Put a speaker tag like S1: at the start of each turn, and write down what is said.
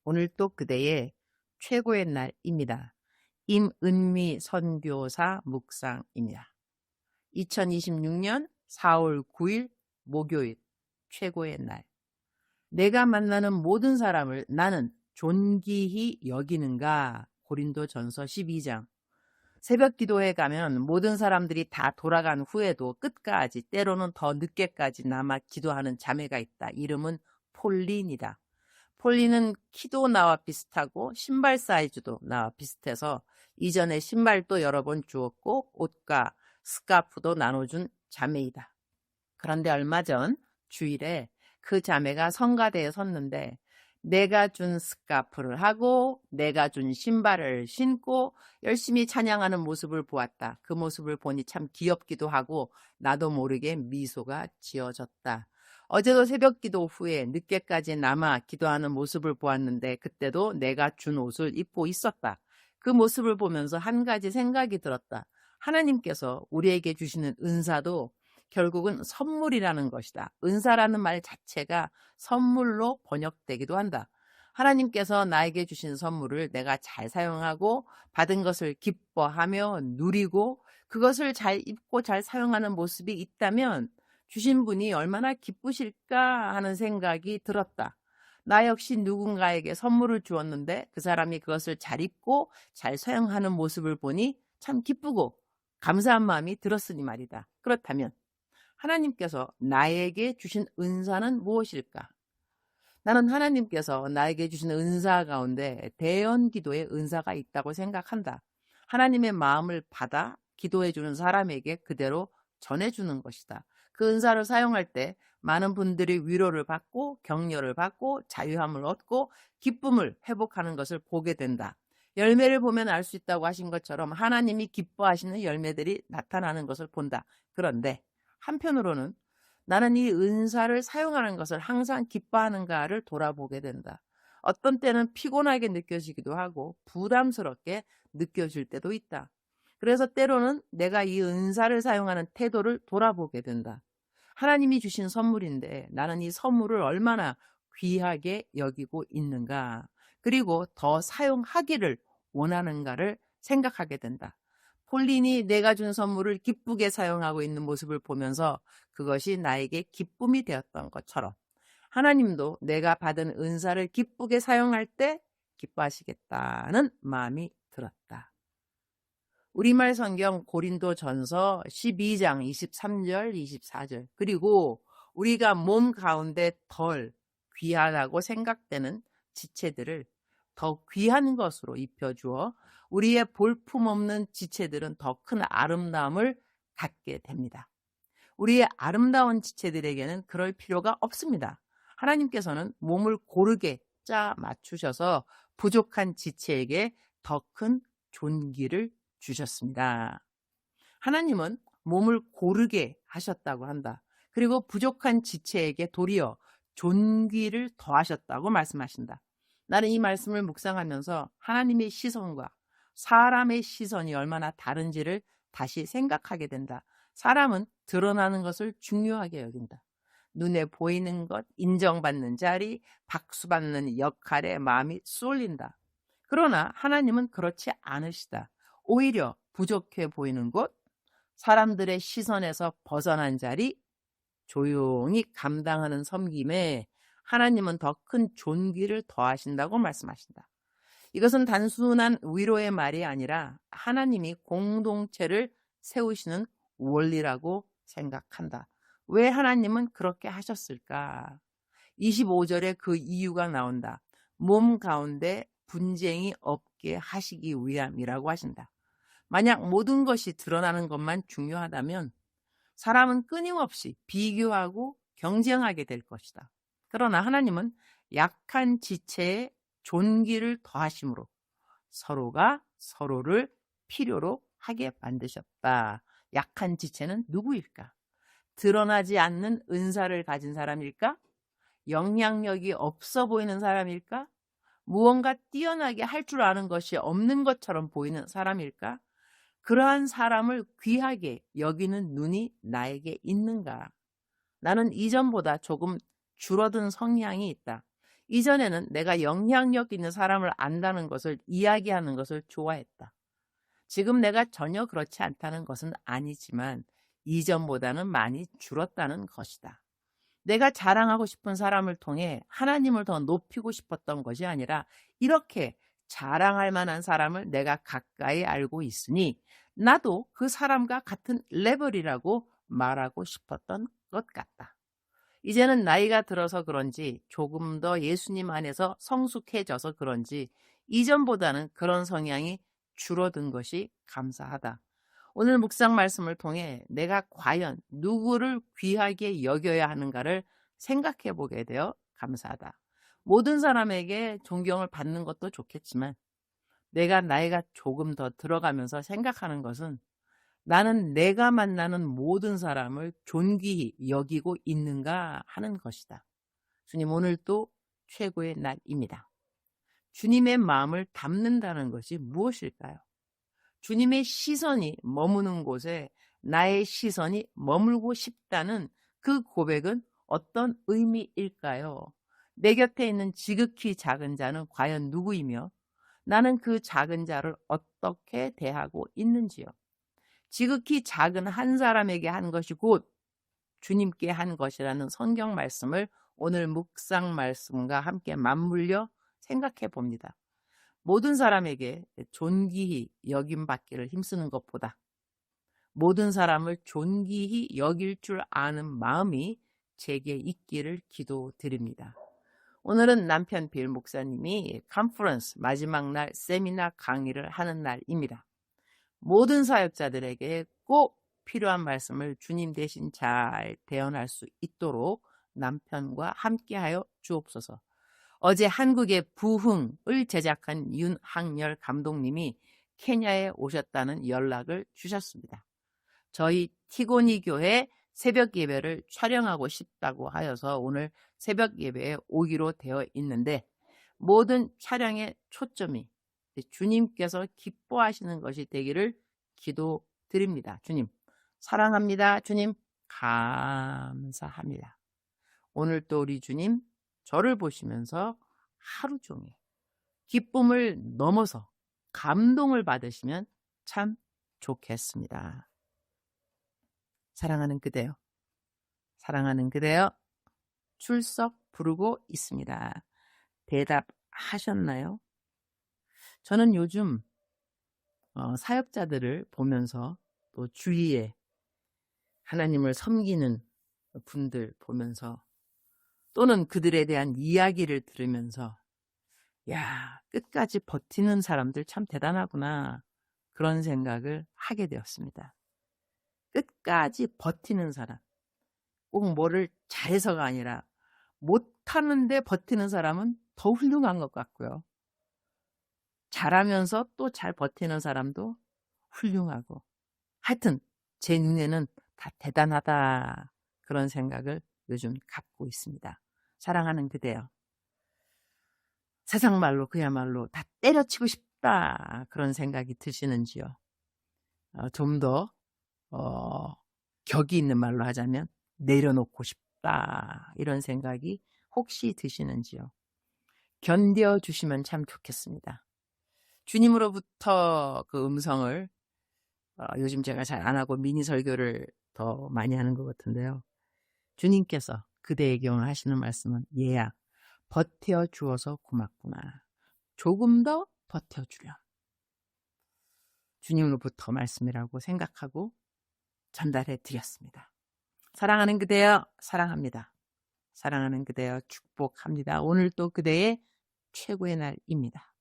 S1: 오늘 또 그대의 최고의 날입니다. 임은미 선교사 묵상입니다. 2026년 4월 9일 목요일 최고의 날. 내가 만나는 모든 사람을 나는 존귀히 여기는가? 고린도전서 12장. 새벽 기도회 가면 모든 사람들이 다 돌아간 후에도 끝까지 때로는 더 늦게까지 남아 기도하는 자매가 있다. 이름은 폴린이다. 폴리는 키도 나와 비슷하고 신발 사이즈도 나와 비슷해서 이전에 신발도 여러 번 주었고 옷과 스카프도 나눠준 자매이다. 그런데 얼마 전 주일에 그 자매가 성가대에 섰는데 내가 준 스카프를 하고 내가 준 신발을 신고 열심히 찬양하는 모습을 보았다. 그 모습을 보니 참 귀엽기도 하고 나도 모르게 미소가 지어졌다. 어제도 새벽 기도 후에 늦게까지 남아 기도하는 모습을 보았는데 그때도 내가 준 옷을 입고 있었다. 그 모습을 보면서 한 가지 생각이 들었다. 하나님께서 우리에게 주시는 은사도 결국은 선물이라는 것이다. 은사라는 말 자체가 선물로 번역되기도 한다. 하나님께서 나에게 주신 선물을 내가 잘 사용하고 받은 것을 기뻐하며 누리고 그것을 잘 입고 잘 사용하는 모습이 있다면 주신 분이 얼마나 기쁘실까 하는 생각이 들었다. 나 역시 누군가에게 선물을 주었는데 그 사람이 그것을 잘 입고 잘 사용하는 모습을 보니 참 기쁘고 감사한 마음이 들었으니 말이다. 그렇다면 하나님께서 나에게 주신 은사는 무엇일까? 나는 하나님께서 나에게 주신 은사 가운데 대언 기도의 은사가 있다고 생각한다. 하나님의 마음을 받아 기도해주는 사람에게 그대로 전해주는 것이다. 그 은사를 사용할 때 많은 분들이 위로를 받고 격려를 받고 자유함을 얻고 기쁨을 회복하는 것을 보게 된다. 열매를 보면 알 수 있다고 하신 것처럼 하나님이 기뻐하시는 열매들이 나타나는 것을 본다. 그런데 한편으로는 나는 이 은사를 사용하는 것을 항상 기뻐하는가를 돌아보게 된다. 어떤 때는 피곤하게 느껴지기도 하고 부담스럽게 느껴질 때도 있다. 그래서 때로는 내가 이 은사를 사용하는 태도를 돌아보게 된다. 하나님이 주신 선물인데 나는 이 선물을 얼마나 귀하게 여기고 있는가, 그리고 더 사용하기를 원하는가를 생각하게 된다. 폴린이 내가 준 선물을 기쁘게 사용하고 있는 모습을 보면서 그것이 나에게 기쁨이 되었던 것처럼 하나님도 내가 받은 은사를 기쁘게 사용할 때 기뻐하시겠다는 마음이 들었다. 우리말 성경 고린도전서 12장 23절 24절, 그리고 우리가 몸 가운데 덜 귀하다고 생각되는 지체들을 더 귀한 것으로 입혀주어 우리의 볼품없는 지체들은 더 큰 아름다움을 갖게 됩니다. 우리의 아름다운 지체들에게는 그럴 필요가 없습니다. 하나님께서는 몸을 고르게 짜 맞추셔서 부족한 지체에게 더 큰 존귀를 주셨습니다. 하나님은 몸을 고르게 하셨다고 한다. 그리고 부족한 지체에게 도리어 존귀를 더하셨다고 말씀하신다. 나는 이 말씀을 묵상하면서 하나님의 시선과 사람의 시선이 얼마나 다른지를 다시 생각하게 된다. 사람은 드러나는 것을 중요하게 여긴다. 눈에 보이는 것, 인정받는 자리, 박수받는 역할에 마음이 쏠린다. 그러나 하나님은 그렇지 않으시다. 오히려 부족해 보이는 곳, 사람들의 시선에서 벗어난 자리, 조용히 감당하는 섬김에 하나님은 더 큰 존귀를 더하신다고 말씀하신다. 이것은 단순한 위로의 말이 아니라 하나님이 공동체를 세우시는 원리라고 생각한다. 왜 하나님은 그렇게 하셨을까? 25절에 그 이유가 나온다. 몸 가운데 분쟁이 없게 하시기 위함이라고 하신다. 만약 모든 것이 드러나는 것만 중요하다면 사람은 끊임없이 비교하고 경쟁하게 될 것이다. 그러나 하나님은 약한 지체에 존귀를 더하심으로 서로가 서로를 필요로 하게 만드셨다. 약한 지체는 누구일까? 드러나지 않는 은사를 가진 사람일까? 영향력이 없어 보이는 사람일까? 무언가 뛰어나게 할 줄 아는 것이 없는 것처럼 보이는 사람일까? 그러한 사람을 귀하게 여기는 눈이 나에게 있는가? 나는 이전보다 조금 줄어든 성향이 있다. 이전에는 내가 영향력 있는 사람을 안다는 것을 이야기하는 것을 좋아했다. 지금 내가 전혀 그렇지 않다는 것은 아니지만 이전보다는 많이 줄었다는 것이다. 내가 자랑하고 싶은 사람을 통해 하나님을 더 높이고 싶었던 것이 아니라 이렇게 자랑할 만한 사람을 내가 가까이 알고 있으니 나도 그 사람과 같은 레벨이라고 말하고 싶었던 것 같다. 이제는 나이가 들어서 그런지 조금 더 예수님 안에서 성숙해져서 그런지 이전보다는 그런 성향이 줄어든 것이 감사하다. 오늘 묵상 말씀을 통해 내가 과연 누구를 귀하게 여겨야 하는가를 생각해 보게 되어 감사하다. 모든 사람에게 존경을 받는 것도 좋겠지만 내가 나이가 조금 더 들어가면서 생각하는 것은 나는 내가 만나는 모든 사람을 존귀히 여기고 있는가 하는 것이다. 주님, 오늘 또 최고의 날입니다. 주님의 마음을 담는다는 것이 무엇일까요? 주님의 시선이 머무는 곳에 나의 시선이 머물고 싶다는 그 고백은 어떤 의미일까요? 내 곁에 있는 지극히 작은 자는 과연 누구이며 나는 그 작은 자를 어떻게 대하고 있는지요? 지극히 작은 한 사람에게 한 것이 곧 주님께 한 것이라는 성경 말씀을 오늘 묵상 말씀과 함께 맞물려 생각해 봅니다. 모든 사람에게 존귀히 여김받기를 힘쓰는 것보다 모든 사람을 존귀히 여길 줄 아는 마음이 제게 있기를 기도드립니다. 오늘은 남편 빌 목사님이 컨퍼런스 마지막 날 세미나 강의를 하는 날입니다. 모든 사역자들에게 꼭 필요한 말씀을 주님 대신 잘 대언할 수 있도록 남편과 함께하여 주옵소서. 어제 한국의 부흥을 제작한 윤학열 감독님이 케냐에 오셨다는 연락을 주셨습니다. 저희 티고니 교회 새벽 예배를 촬영하고 싶다고 하여서 오늘 새벽 예배에 오기로 되어 있는데 모든 촬영의 초점이 주님께서 기뻐하시는 것이 되기를 기도드립니다. 주님 사랑합니다. 주님 감사합니다. 오늘 또 우리 주님 저를 보시면서 하루 종일 기쁨을 넘어서 감동을 받으시면 참 좋겠습니다. 사랑하는 그대요. 사랑하는 그대요. 출석 부르고 있습니다. 대답하셨나요? 저는 요즘 사역자들을 보면서 또 주위에 하나님을 섬기는 분들 보면서 또는 그들에 대한 이야기를 들으면서 야, 끝까지 버티는 사람들 참 대단하구나 그런 생각을 하게 되었습니다. 끝까지 버티는 사람, 꼭 뭐를 잘해서가 아니라 못하는데 버티는 사람은 더 훌륭한 것 같고요. 잘하면서 또 잘 버티는 사람도 훌륭하고 하여튼 제 눈에는 다 대단하다 그런 생각을 요즘 갖고 있습니다. 사랑하는 그대요. 세상 말로 그야말로 다 때려치고 싶다 그런 생각이 드시는지요? 좀 더 격이 있는 말로 하자면 내려놓고 싶다 이런 생각이 혹시 드시는지요? 견뎌주시면 참 좋겠습니다. 주님으로부터 그 음성을 요즘 제가 잘 안 하고 미니 설교를 더 많이 하는 것 같은데요. 주님께서 그대에게 오늘 하시는 말씀은 얘야 버텨주어서 고맙구나. 조금 더 버텨주렴. 주님으로부터 말씀이라고 생각하고 전달해 드렸습니다. 사랑하는 그대여 사랑합니다. 사랑하는 그대여 축복합니다. 오늘 또 그대의 최고의 날입니다.